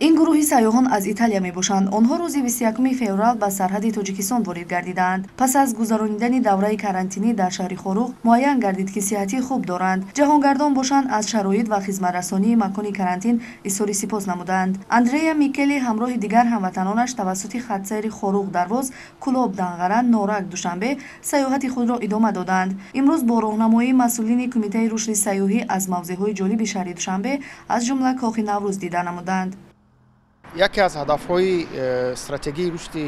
ин гурӯҳи сайёҳон аз Италия мебошанд. онҳо рӯзи 21 феврал ба сарҳади Тоҷикистон ворид гардиданд. пас аз гузаронидани давраи карантинӣ дар шаҳри Хоруғ муайян гардид ки сиҳати хуб доранд. ҷаҳонгардон бошанд аз шароит ва хизматрасонии макони карантин изҳори сипос намуданд. Андрея Микели ҳамроҳи дигар ҳамватанонаш тавассути хатсайри Хоруғ Дарвоз, Кулоб Данғара, Норак Душанбе сайёҳати худро идома доданд. имрӯз бо роҳнамоии масъулини Кумитаи рушди сайёҳӣ аз мавзеъҳои ҷолиби шаҳри Душанбе аз ҷумла Кохи Наврӯз дида намуданд. яке аз ҳадафҳои стратегияи рушди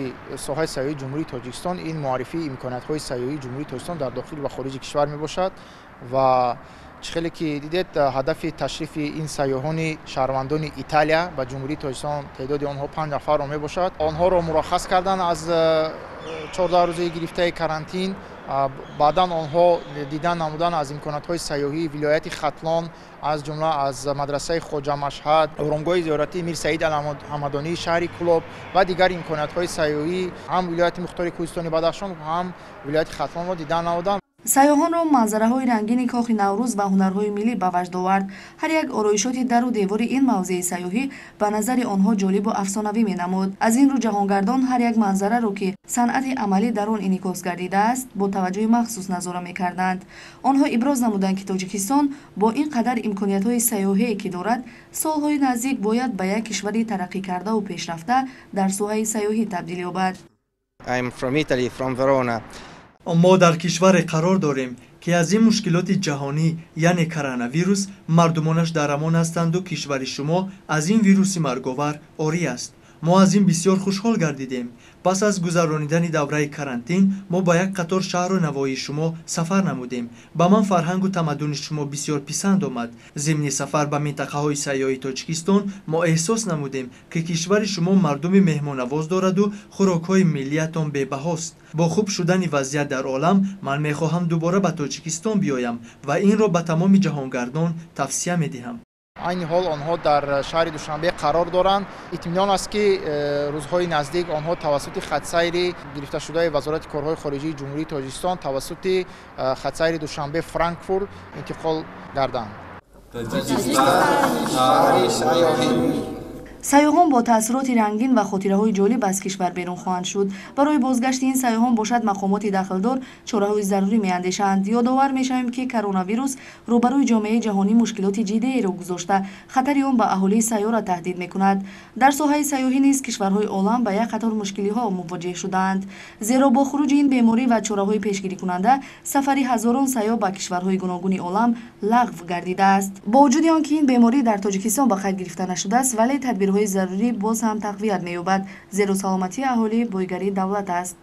соҳаи сайёҳии ҷумҳурии Тоҷикистон ин муаррифии имкониятҳои сайёҳии ҷумҳурии Тоҷикистон дар дохил ва хориҷи кишвар мебошад ва чӣ ки дидед ҳадафи ташрифи ин сайёҳони шаҳрвандони Италия ба ҷумҳурии Тоҷикистон теъдоди онҳо 5 нафарро мебошад. онҳоро мураххас кардан аз 14 рӯзаи гирифтаи карантин. баъдан онҳо дидан намудан аз имкониятҳои сайёҳии вилояти Хатлон, аз ҷумла аз мадрасаи Хоҷа Машҳад, оромгоҳи зиёратии Мир Саид Алҳамадонии шаҳри Кулоб ва дигар имкониятҳои сайёҳӣ ҳам вилояти мухтори Кӯҳистони Бадахшон ҳам вилояти Хатлонро дидан намуданд. сайёҳонро манзараҳои рангини Кохи Наврӯз ва ҳунарҳои миллӣ ба ваҷд овард. ҳар як ороишоти дару девори ин мавзеи сайёҳӣ ба назари онҳо ҷолибу афсонавӣ менамуд. аз ин рӯ ҷаҳонгардон ҳар як манзараро ки санъати амалӣ дар он инъикос гардидааст бо таваҷҷӯҳи махсус назора мекарданд. онҳо иброз намуданд ки Тоҷикистон бо ин қадар имкониятҳои сайёҳие ки дорад солҳои наздик бояд ба як кишвари тараққикардаву пешрафта дар соҳаи сайёҳӣ табдил ёбад. мо дар кишваре қарор дорем ки аз ин мушкилоти ҷаҳонӣ яъне коронавирус мардумонаш дар амон ҳастанду кишвари шумо аз ин вируси марговар орӣ аст. мо аз ин бисёр хушҳол гардидем. пас аз гузаронидани давраи карантин мо ба як қатор шаҳру навоии шумо сафар намудем. ба ман фарҳангу тамаддуни шумо бисёр писанд омад. зимни сафар ба минтақаҳои сайёҳии Тоҷикистон мо эҳсос намудем ки кишвари шумо мардуми меҳмоннавоз дораду хӯрокҳои миллиятон бебаҳост. бо хуб шудани вазъият дар олам ман мехоҳам дубора ба Тоҷикистон биёям ва инро ба тамоми ҷаҳонгардон тавсия медиҳам. айни ҳол онҳо дар шаҳри Душанбе қарор доранд. итминон аст ки рӯзҳои наздик онҳо тавассути хатсайри гирифташудаи Вазорати корҳои хориҷии ҷумҳурии Тоҷикистон тавассути хатсайри Душанбе Франкфурт интиқол гарданд. сайёҳон бо таъсироти рангин ва хотираҳои ҷолиб аз кишвар берун хоҳанд шуд. барои бозгашти ин сайёҳон бошад мақомоти дахлдор чораҳои зарури меандешанд. ёдовар мешавем ки коронавирус рӯбарӯи ҷомеаи ҷаҳонӣ мушкилоти ҷиддиеро гузошта хатари он ба аҳолии сайёра таҳдид мекунад. дар соҳаи сайёҳӣ низ кишварҳои олам ба як қатор мушкилиҳо мувоҷеҳ шудаанд. зеро бо хуруҷи ин беморӣ ва чораҳои пешгирикунанда сафари ҳазорон сайёҳ ба кишварҳои гуногуни олам лағв гардидааст. бо вуҷуди он ки ин беморӣ дар Тоҷикистон ба қайд гирифта нашудааст, вале тадбирҳои зарурӣ боз ҳам тақвият меёбад, зеро саломатии аҳолӣ бойгари давлат аст.